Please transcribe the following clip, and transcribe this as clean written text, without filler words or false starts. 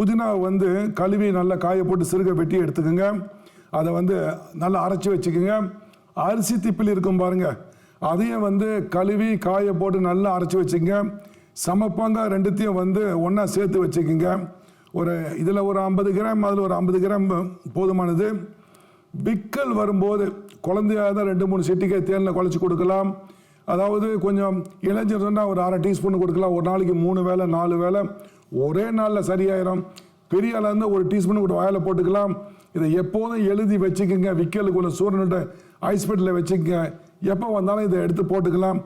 புதினாவை வந்து கழுவி நல்லா காய போட்டு சிறுக வெட்டி எடுத்துக்கோங்க. அதை வந்து நல்லா அரைச்சி வச்சுக்கோங்க. அரிசி திப்பிலி இருக்கும் பாருங்க, அதையும் வந்து கழுவி காய போட்டு நல்லா அரைச்சி வச்சுக்கோங்க. சமப்பாங்க ரெண்டுத்தையும் வந்து ஒன்றா சேர்த்து வச்சுக்கோங்க. இதில் ஒரு 50 கிராம், அதில் ஒரு 50 கிராம் போதுமானது. விக்கல் வரும்போது குழந்தையாக தான் 2-3 சிட்டிக்காய் தேனில் குழச்சி கொடுக்கலாம். அதாவது கொஞ்சம் இளைஞர்னா ஒரு அரை டீஸ்பூன் கொடுக்கலாம். ஒரு நாளைக்கு 3 வேளை 4 வேளை ஒரே நாளில் சரியாயிரும். பெரிய ஆளாக இருந்தால் ஒரு டீஸ்பூன் கூட வாயில் போட்டுக்கலாம். இதை எப்போதும் எழுதி வச்சுக்கோங்க. விக்கலுக்குள்ள சூரியனுடைய ஐஸ் பெட்டில் வச்சுக்கோங்க. எப்போ வந்தாலும் இதை எடுத்து போட்டுக்கலாம்.